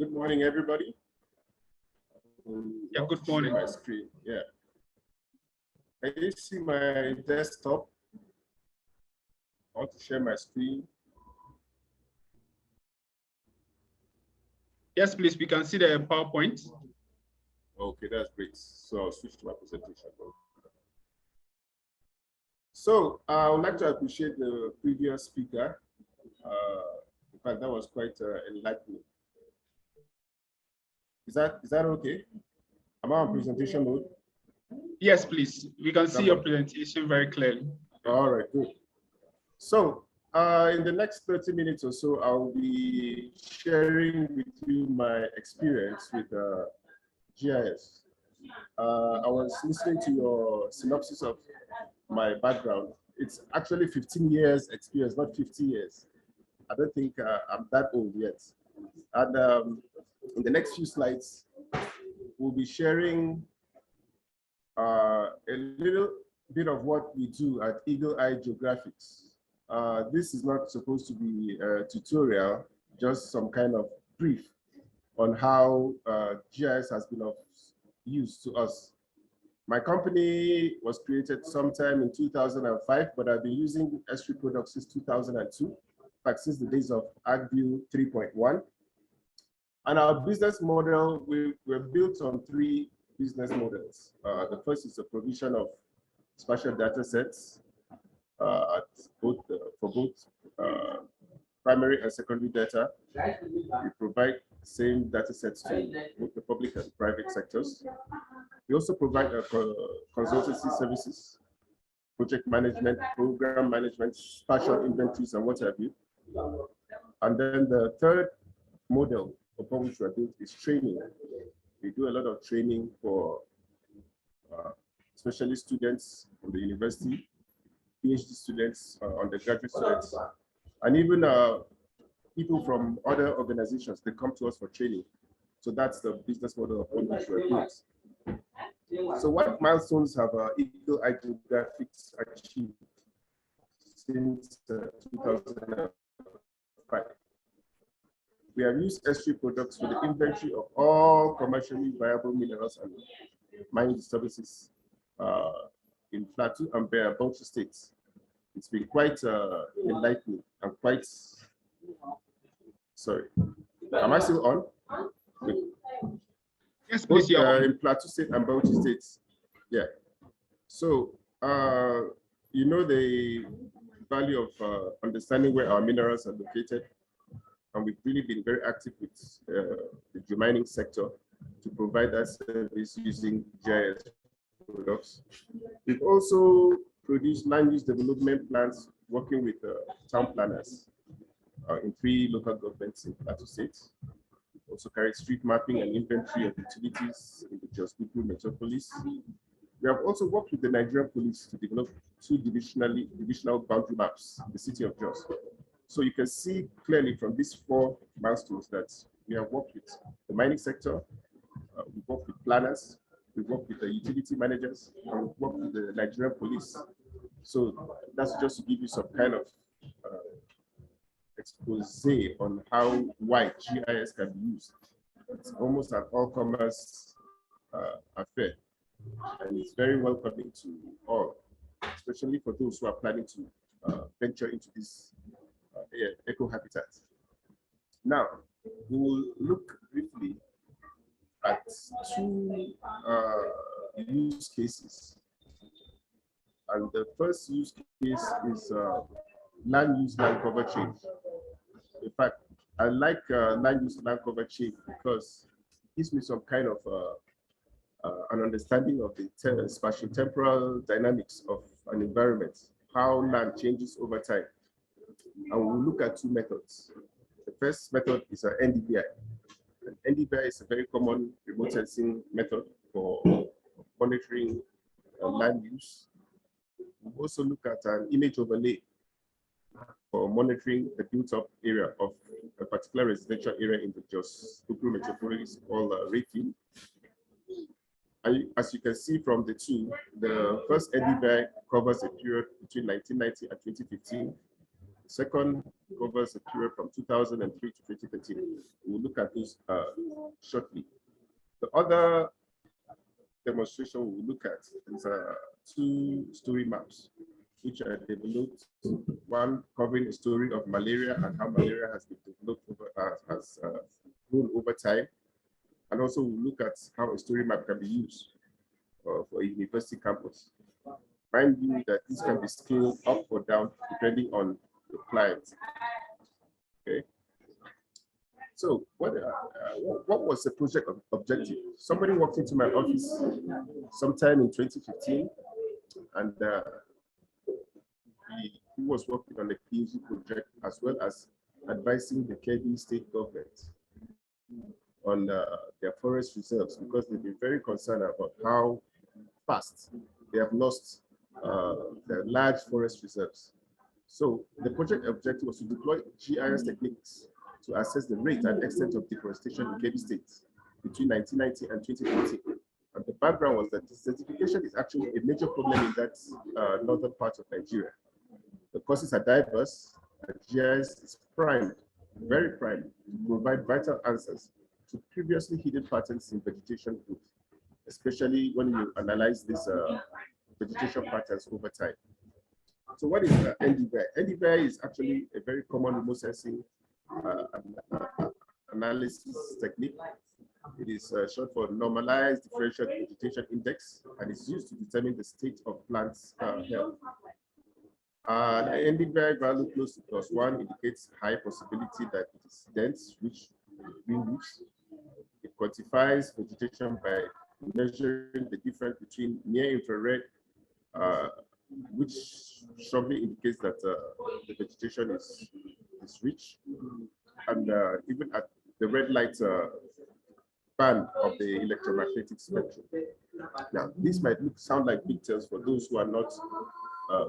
Good morning, everybody. Yeah, good morning. My screen. Yeah. Can you see my desktop? I want to share my screen. Yes, please. We can see the PowerPoint. Okay, that's great. So I'll switch to my presentation. So I would like to appreciate the previous speaker. In fact, that was quite enlightening. Is that okay? Am I on presentation mode? Yes, please. We can see your presentation very clearly. All right, good. So in the next 30 minutes or so, I'll be sharing with you my experience with GIS. I was listening to your synopsis of my background. It's actually 15 years experience, not 50 years. I don't think I'm that old yet. And in the next few slides, we'll be sharing a little bit of what we do at Eye Geographics. This is not supposed to be a tutorial, just some kind of brief on how GIS has been of use to us. My company was created sometime in 2005, but I've been using S3 products since 2002, in fact, since the days of ArcView 3.1. And our business model, we're built on 3 business models. The first is the provision of spatial data sets for both primary and secondary data. We provide the same data sets to both the public and private sectors. We also provide consultancy services, project management, program management, spatial inventories, and what have you. And then the third model upon which we are built is training. We do a lot of training for especially students from the university, PhD students, undergraduate students, and even people from other organizations. They come to us for training. So that's the business model upon which we are built. So what milestones have Eye Geographics achieved since 2005? We have used S3 products for the inventory of all commercially viable minerals and mining disturbances in Plateau and Bauchi states. It's been quite enlightening and quite, sorry, am I still on? Yes, please. In Plateau State and Bauchi states. Yeah. So, you know the value of understanding where our minerals are located. And we've really been very active with the mining sector to provide that service using GIS products. We've also produced land use development plans working with town planners in 3 local governments in Plateau State. Also carried street mapping and inventory of utilities in the Jos metropolis. We have also worked with the Nigerian police to develop 2 divisional boundary maps in the city of Jos. So you can see clearly from these 4 milestones that we have worked with the mining sector, we've worked with planners, we've worked with the utility managers, and we've worked with the Nigerian police. So that's just to give you some kind of expose on how wide GIS can be used. It's almost an all-commerce affair, and it's very welcoming to all, especially for those who are planning to venture into this eco-habitat. Now, we will look briefly at 2 use cases. And the first use case is land use land cover change. In fact, I like land use land cover change because it gives me some kind of an understanding of the spatial temporal dynamics of an environment, how land changes over time. And we'll look at 2 methods. The first method is an NDBI. NDBI is a very common remote sensing method for monitoring land use. We'll also look at an image overlay for monitoring the built-up area of a particular residential area in the Jos metropolis called Rayfield. And as you can see from the 2, the first NDBI covers a period between 1990 and 2015. The second covers a period from 2003 to 2013. We'll look at those shortly. The other demonstration we'll look at is 2 story maps, which are developed, one covering a story of malaria and how malaria has been developed grown over time. And also we'll look at how a story map can be used for a university campus. Mind you that this can be scaled up or down depending on the client. Okay. So what was the project objective? Somebody walked into my office sometime in 2015, and he was working on a PhD project as well as advising the Kebbi state government on their forest reserves, because they've been very concerned about how fast they have lost their large forest reserves. So the project objective was to deploy GIS techniques to assess the rate and extent of deforestation in Kebbi State between 1990 and 2020. And the background was that desertification is actually a major problem in that northern part of Nigeria. The causes are diverse, and GIS is primed, very primed, to provide vital answers to previously hidden patterns in vegetation growth, especially when you analyze these vegetation patterns over time. So what is NDBI? NDBI is actually a very common remote sensing analysis technique. It is short for Normalized Differential Vegetation Index, and it's used to determine the state of plants' health. An NDBI value close to +1 indicates high possibility that it is dense, rich green leaves. It quantifies vegetation by measuring the difference between near infrared, which strongly indicates that the vegetation is rich, and even at the red light band of the electromagnetic spectrum. Now, this might sound like pictures for those who are not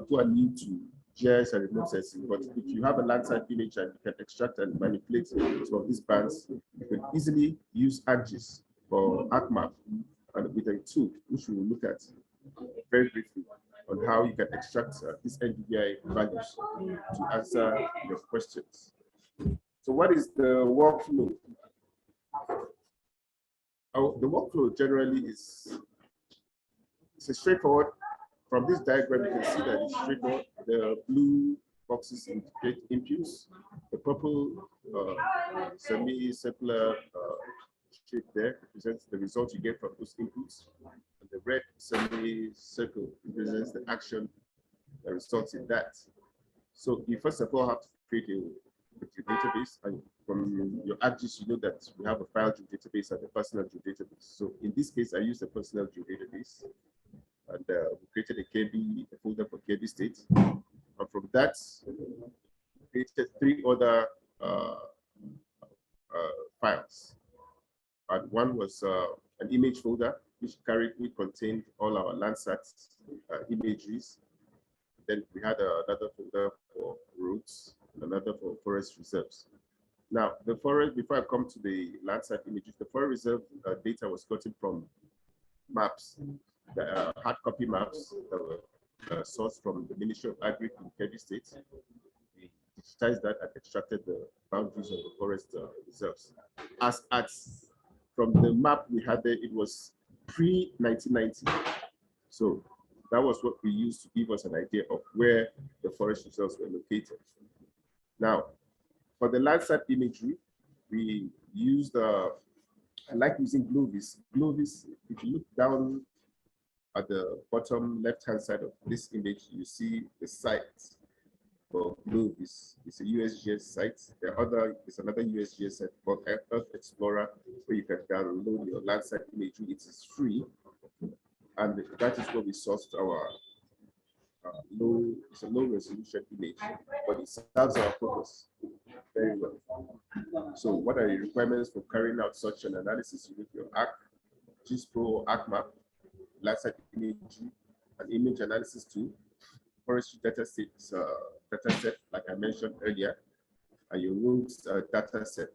who are new to GIS and remote sensing, but if you have a landscape image and you can extract and manipulate some of these bands, you can easily use ArcGIS or ArcMap, and with a tool which we will look at very briefly on how you can extract these NDBI values to answer your questions. So what is the workflow? The workflow generally is a straightforward. From this diagram, you can see that it's straightforward. The blue boxes indicate inputs. The purple semi-circular shape there represents the results you get from those inputs. And the red semi-circle represents the action that results in that. So you first of all have to create a database, and from your ArcGIS, you know that we have a file database and a personal database. So in this case, I use the personal database, and we created a folder for Kebbi State. And from that, we created 3 other files. And one was an image folder, which contained all our Landsat imageries. Then we had another folder for roads, and another for forest reserves. Now, the forest, before I come to the Landsat images, the forest reserve data was gotten from maps, the hard copy maps that were sourced from the Ministry of Agri in Kebbi State. We digitized that and extracted the boundaries of the forest reserves. From the map we had there, it was pre-1990. So that was what we used to give us an idea of where the forest reserves were located. Now, for the Landsat imagery, we used, I like using GLOVIS. GLOVIS, if you look down at the bottom left-hand side of this image, you see the site for GLOVIS. It's a USGS site. There's another USGS site called Earth Explorer, where you can download your Landsat imagery. It is free, and that is where we sourced our it's a low resolution image, but it serves our purpose very well. So what are the requirements for carrying out such an analysis? You need your ArcGIS Pro or ArcMap, Landsat imagery, an image analysis tool, forestry data set, like I mentioned earlier, and your roads data set.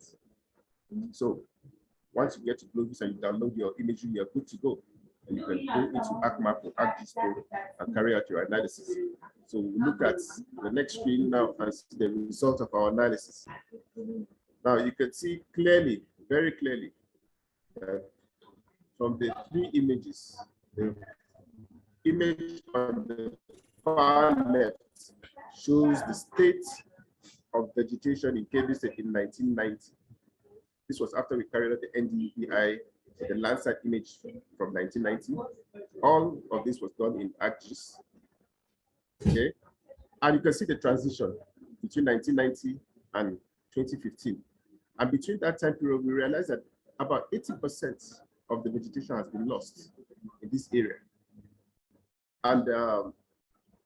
So once you get to GLOVIS and you download your imagery, you're good to go. and you can go into ArcMap or ArcGIS and carry out your analysis. So we look at the next screen now and see the result of our analysis. Now you can see clearly, very clearly, from the three images, the image on the far left shows the state of vegetation in Kebbi State in 1990. This was after we carried out the NDBI, the Landsat image from 1990. All of this was done in ArcGIS. Okay, and you can see the transition between 1990 and 2015. And between that time period, we realized that about 80% of the vegetation has been lost in this area. And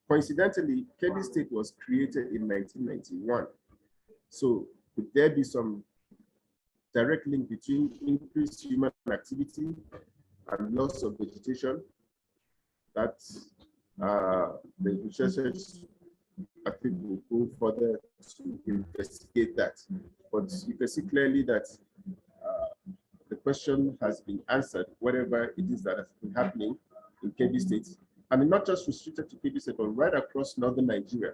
coincidentally, Kebbi State was created in 1991. So could there be some direct link between increased human activity and loss of vegetation? That the researchers, I think, will go further to investigate that. But you can see clearly that the question has been answered, whatever it is that has been happening in Kebbi State. And not just restricted to Kebbi State, but right across northern Nigeria.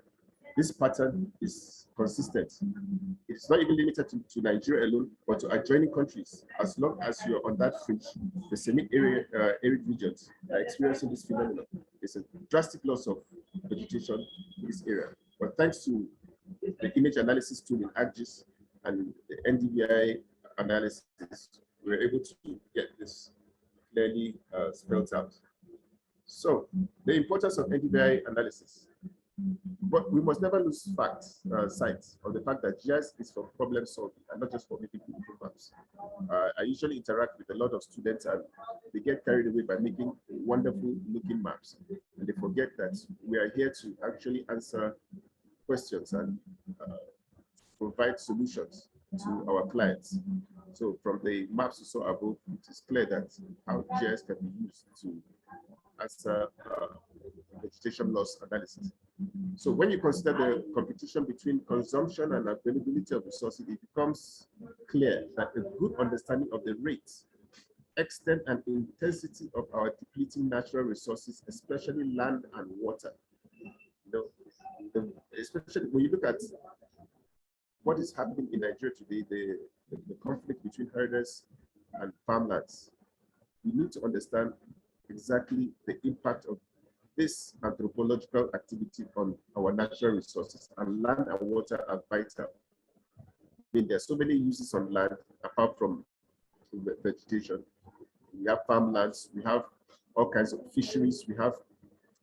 This pattern is consistent. It's not even limited to Nigeria alone, but to adjoining countries. As long as you're on that fringe, the semi-arid regions are experiencing this phenomenon. There's a drastic loss of vegetation in this area. But thanks to the image analysis tool in ArcGIS and the NDBI analysis, we were able to get this clearly spelled out. So the importance of NDBI analysis. But we must never lose sight of the fact that GIS is for problem solving and not just for making beautiful maps. I usually interact with a lot of students and they get carried away by making wonderful looking maps. And they forget that we are here to actually answer questions and provide solutions to our clients. So from the maps you saw above, it is clear that how GIS can be used to answer vegetation loss analysis. So when you consider the competition between consumption and availability of resources, it becomes clear that a good understanding of the rate, extent, and intensity of our depleting natural resources, especially land and water. Especially when you look at what is happening in Nigeria today, the conflict between herders and farmlands, we need to understand exactly the impact of this anthropological activity on our natural resources, and land and water are vital. I mean, there are so many uses on land apart from vegetation. We have farmlands, we have all kinds of fisheries, we have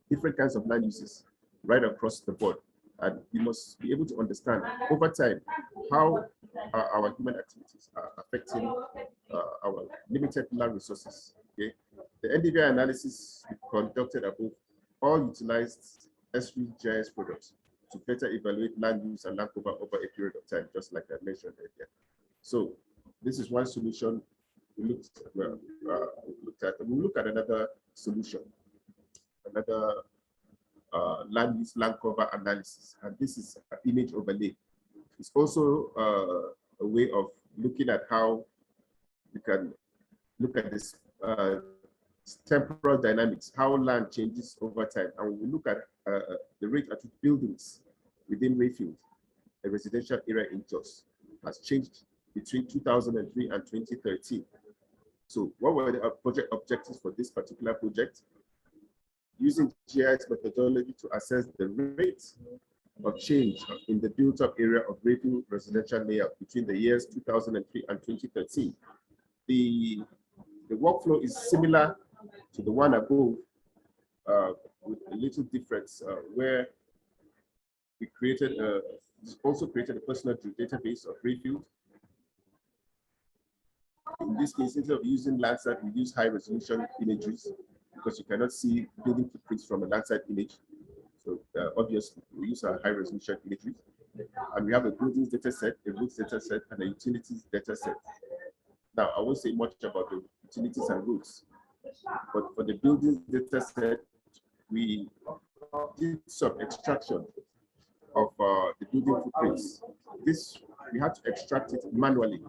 different kinds of land uses right across the board. And we must be able to understand over time how our human activities are affecting our limited land resources. Okay? The NDBI analysis we conducted above all utilized S3 GIS products to better evaluate land use and land cover over a period of time, just like I mentioned earlier. So this is one solution we looked at. We'll look at another solution, another land use, land cover analysis, and this is an image overlay. It's also a way of looking at how we can look at this temporal dynamics, how land changes over time. And we look at the rate at which buildings within Rayfield, a residential area in Jos, has changed between 2003 and 2013. So what were the project objectives for this particular project? Using GIS methodology to assess the rate of change in the built-up area of Rayfield residential layout between the years 2003 and 2013. The workflow is similar to the one above, with a little difference where we also created a personal database of Rayfield. In this case, instead of using Landsat, we use high resolution images because you cannot see building footprints from a Landsat image. So obviously, we use our high resolution images. And we have a buildings data set, a roads data set, and a utilities data set. Now, I won't say much about the utilities and roads, but for the buildings data set, we did some extraction of the building footprints. This, we had to extract it manually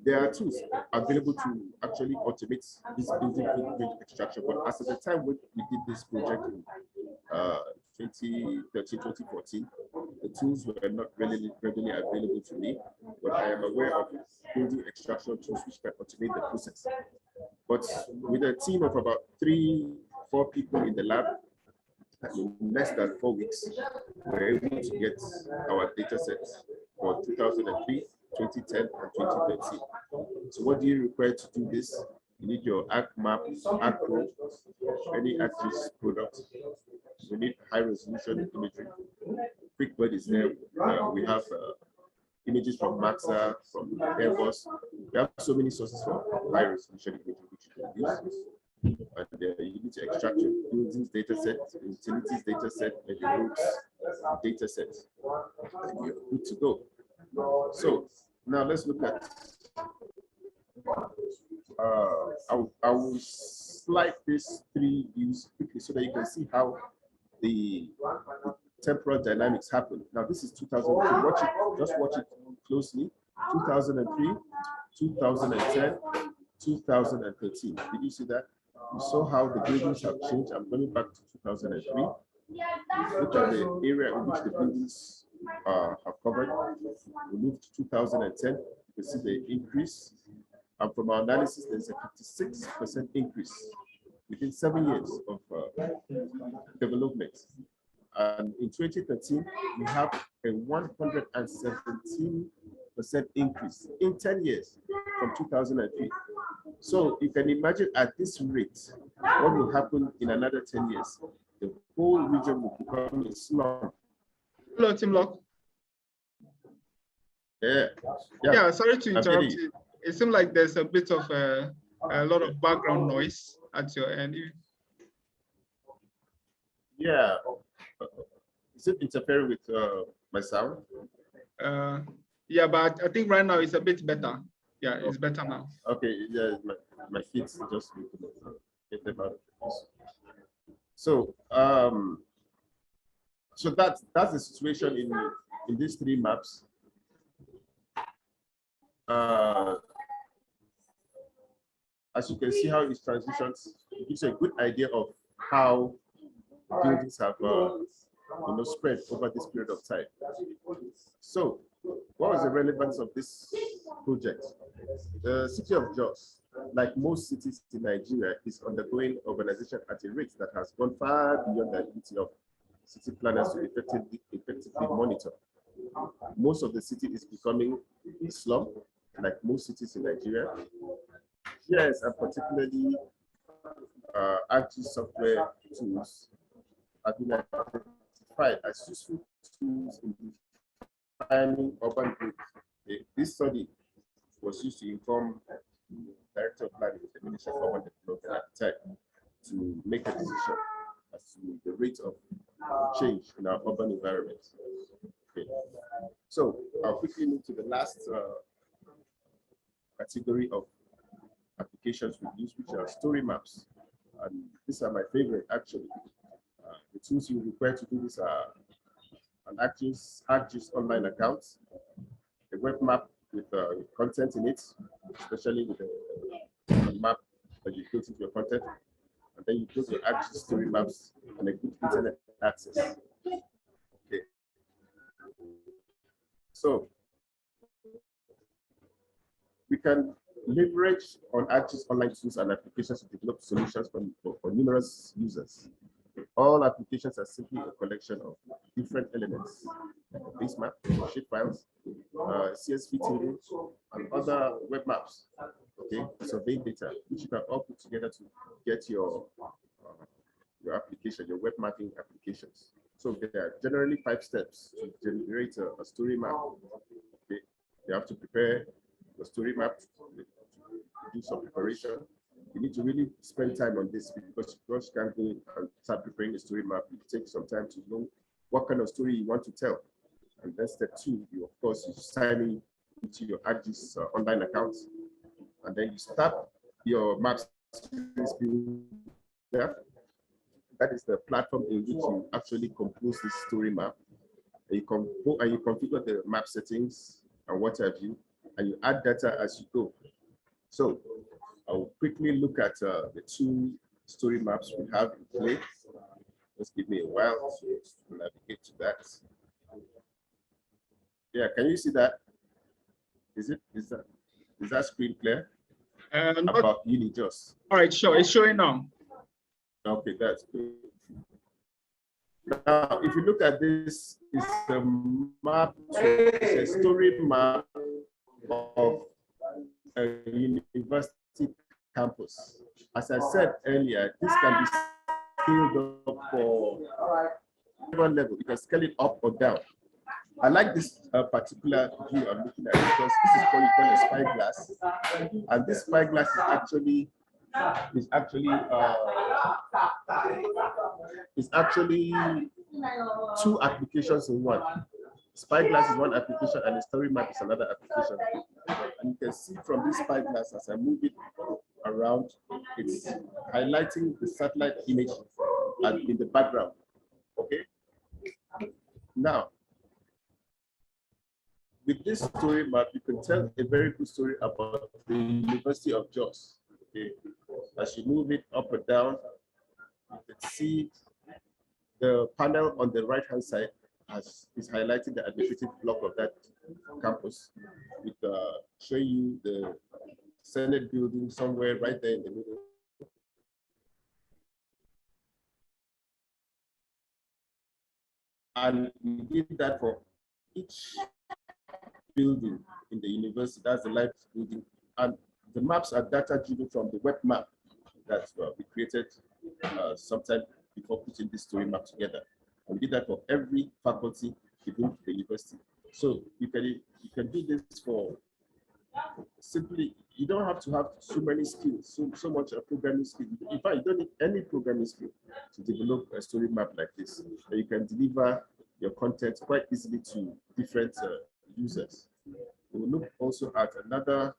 There are tools available to actually automate this building footprint extraction, but as at the time when we did this project in 2013, 2014, the tools were not readily available to me, but I am aware of building extraction tools which can automate the process. But with a team of about 3-4 people in the lab, in less than 4 weeks, we were able to get our data sets for 2003, 2010, and 2013. So what do you require to do this? You need your ArcMap, ArcPro, any ArcGIS product. You need high resolution imagery. QuickBird is there. We have images from Maxa, from Airbus. We have so many sources for high resolution imagery which you can use. And you need to extract your buildings data set, utilities data set, and your roads data set. And you're good to go. So now let's look at, I will slide these 3 views quickly so that you can see how the temporal dynamics happen. Now this is 2003, watch it, just watch it closely. 2003, 2010, 2013. Did you see that? You saw how the buildings have changed. I'm going back to 2003. Look at the area in which the buildings have covered. We moved to 2010. You can see the increase. And from our analysis, there's a 56% increase within 7 years of development. And in 2013, we have a 117% increase in 10 years from 2003. So you can imagine at this rate, what will happen in another 10 years? The whole region will become a slum. Hello, Timlok. Yeah, sorry to interrupt you. It seems like there's a bit of a lot of background noise at your end. Yeah. Is it interfering with my sound? Yeah, but I think right now it's a bit better. Yeah, it's better now. Okay, yeah, my feet just get them out. So so that's the situation in these 3 maps. As you can see how it transitions, it gives you a good idea of how buildings have spread over this period of time. So what was the relevance of this project? The city of Jos, like most cities in Nigeria, is undergoing urbanization at a rate that has gone far beyond the ability of city planners to effectively monitor. Most of the city is becoming a slum, like most cities in Nigeria. Yes, and particularly IT software tools have been identified as useful tools in defining urban growth. This study was used to inform the Director of Planning of the Ministry of Urban Development at the time to make a decision as to the rate of change in our urban environment. Okay. So I'll quickly move to the last category of applications we use, which are story maps. And these are my favorite, actually. The tools you require to do this are an ArcGIS online account, a web map with content in it, especially with a map that you put into your content, and then you put your ArcGIS story maps and a good internet access. Okay. So we can leverage on ArcGIS online tools and applications to develop solutions for numerous users. All applications are simply a collection of different elements, like a base map, shape files, CSV tables, and other web maps. Okay, survey data, which you can all put together to get your application, your web mapping applications. So there are generally 5 steps to generate a story map. Okay, you have to prepare the story map, do some preparation. You need to really spend time on this because you can't go and start preparing a story map. It takes some time to know what kind of story you want to tell. And then step 2, you of course you sign into your ArcGIS online account, and then you start your maps. Yeah, that is the platform in which you actually compose this story map. And you configure the map settings and what have you, and you add data as you go. So I'll quickly look at the two story maps we have in play. Just give me a while to navigate to that. Yeah, can you see that? Is that screen clear? About Unijust. All right, sure. It's showing now. Okay, that's good. Now, if you look at this, it's a map, it's a story map of a university campus. As I said earlier, this can be scaled up for one level. You can scale it up or down. I like this particular view I'm looking at because this is what you call a spyglass, and this spyglass is actually two applications in one. Spyglass is one application and a story map is another application. And you can see from this spyglass as I move it around, it's highlighting the satellite image in the background. Okay. Now, with this story map, you can tell a very good story about the University of Jos. Okay. As you move it up or down, you can see the panel on the right-hand side is highlighting the administrative block of that campus, with showing you the Senate building somewhere right there in the middle. And we did that for each building in the university. That's the live building. And the maps are data driven from the web map that we created sometime before putting this story map together. And we did that for every faculty within the university. So you can do this for simply, you don't have to have so many skills, so much programming skill. In fact, you don't need any programming skill to develop a story map like this. And you can deliver your content quite easily to different users. We will look also at another,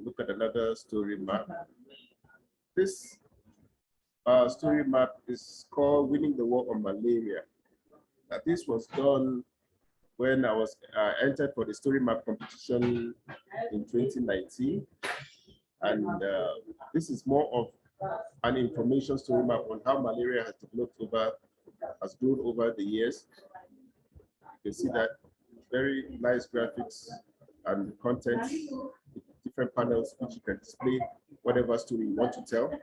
look at another story map. This story map is called Winning the War on Malaria. Now, this was done when I was entered for the story map competition in 2019. And this is more of an information story map on how malaria has developed has grown over the years. You can see that very nice graphics and content, different panels which you can display whatever story you want to tell.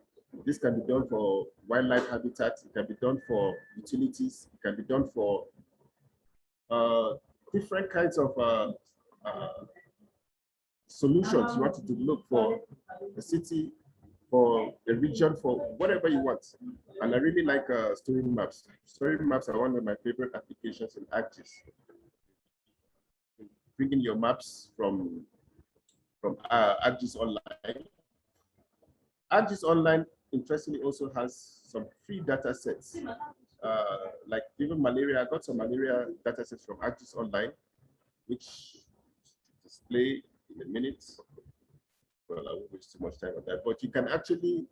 This can be done for wildlife habitat, it can be done for utilities, it can be done for different kinds of solutions you want to develop for the city, for the region, for whatever you want. And I really like story maps. Story maps are one of my favorite applications in ArcGIS. Bringing your maps from ArcGIS Online. ArcGIS Online, interestingly, also has some free data sets. Like even malaria, I got some malaria data sets from ArcGIS Online, which display in a minute. Well, I won't waste too much time on that, but you can actually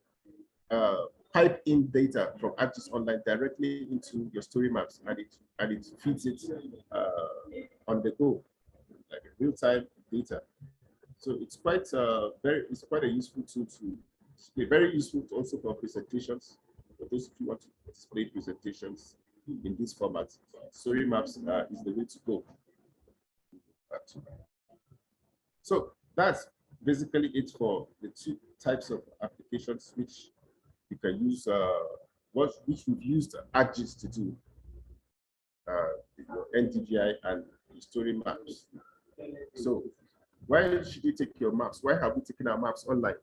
pipe in data from ArcGIS Online directly into your story maps, and it feeds it on the go, like real-time data. So it's quite it's quite a useful tool to display. Very useful also for presentations. For those of you who want to display presentations in this format, story maps is the way to go. So that's basically it for the two types of applications which you can use, which we've used ArcGIS to do, NDBI and story maps. So why should you take your maps? Why have we taken our maps online?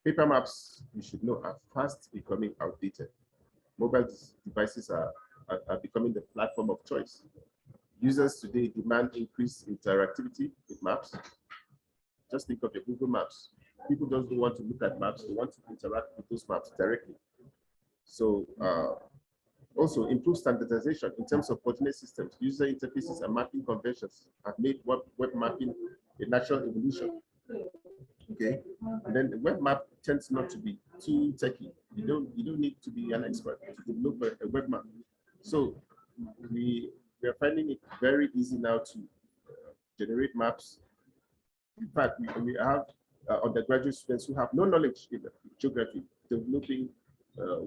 Paper maps, you should know, are fast becoming outdated. Mobile devices are becoming the platform of choice. Users today demand increased interactivity with maps. Just think of your Google Maps. People don't want to look at maps, they want to interact with those maps directly. So also improve standardization in terms of coordinate systems. User interfaces and mapping conventions have made web mapping a natural evolution. Okay, and then the web map tends not to be too techy. You don't need to be an expert to develop a web map. So we are finding it very easy now to generate maps. In fact, we have undergraduate students who have no knowledge in geography developing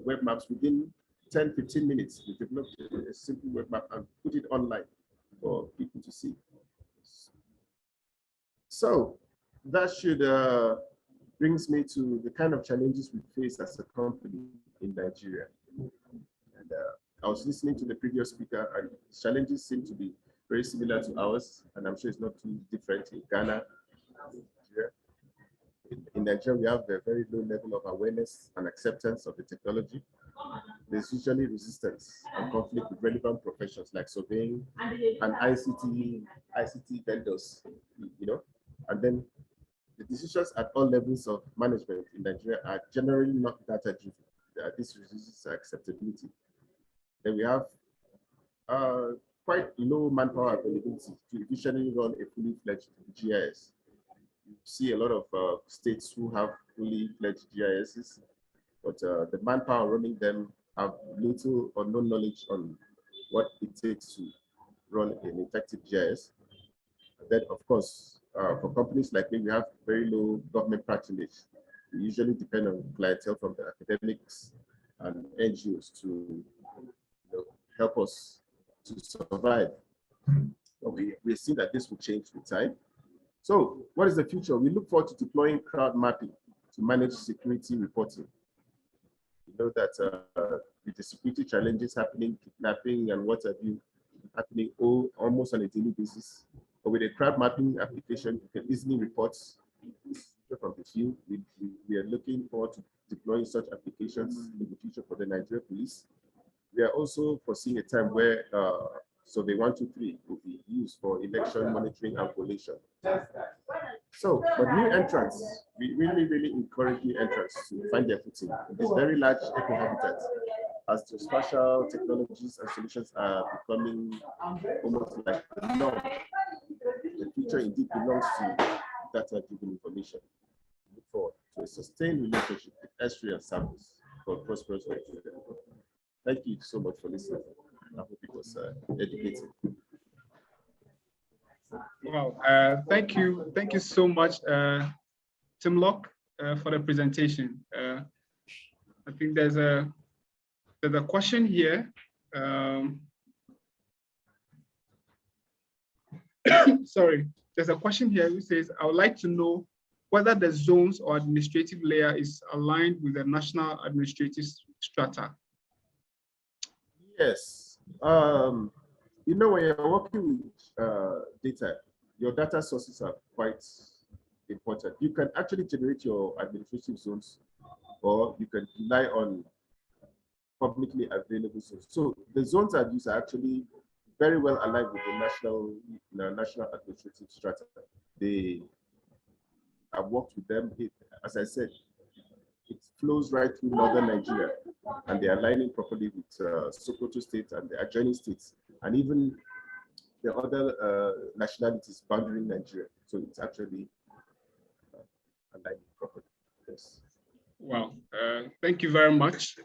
web maps within 10, 15 minutes. We develop a simple web map and put it online for people to see. So that should brings me to the kind of challenges we face as a company in Nigeria. And I was listening to the previous speaker, and challenges seem to be very similar to ours, and I'm sure it's not too different in Ghana. In Nigeria, we have a very low level of awareness and acceptance of the technology. There's usually resistance and conflict with relevant professions like surveying and ICT vendors, you know, and then the decisions at all levels of management in Nigeria are generally not data-driven. This reduces acceptability. Then we have quite low manpower availability to efficiently run a fully fledged GIS. You see a lot of states who have fully fledged GISs, but the manpower running them have little or no knowledge on what it takes to run an effective GIS. And then, of course, for companies like me, we have very low government patronage. We usually depend on clientele from the academics and NGOs to help us to survive. But we see that this will change with time. So what is the future? We look forward to deploying crowd mapping to manage security reporting. You know that with the security challenges happening, kidnapping and what have you, happening almost on a daily basis. But with a crowd mapping application, you can easily report from the field. We are looking forward to deploying such applications in the future for the Nigeria Police. We are also foreseeing a time where Survey 123 will be used for election monitoring and collation. So, for new entrants, we really encourage new entrants to find their footing in this very large eco-habitat, as the spatial technologies and solutions are becoming almost like the norm. The future indeed belongs to data-driven information. We look forward to a sustained relationship with Esri and Sambus for prosperous Nigeria. Thank you so much for listening. I hope it was educative. Wow, thank you so much, Timlok, for the presentation. I think there's a question here. Sorry, there's a question here which says, I would like to know whether the zones or administrative layer is aligned with the national administrative strata. Yes. You know, when you're working with data, your data sources are quite important. You can actually generate your administrative zones, or you can rely on publicly available zones. So the zones I've used are actually very well aligned with the national administrative strata. I've worked with them. As I said, it flows right through northern Nigeria, and they're aligning properly with Sokoto State and the adjoining states, and even the other nationalities boundary Nigeria. So it's actually aligning properly. Yes. Wow, thank you very much.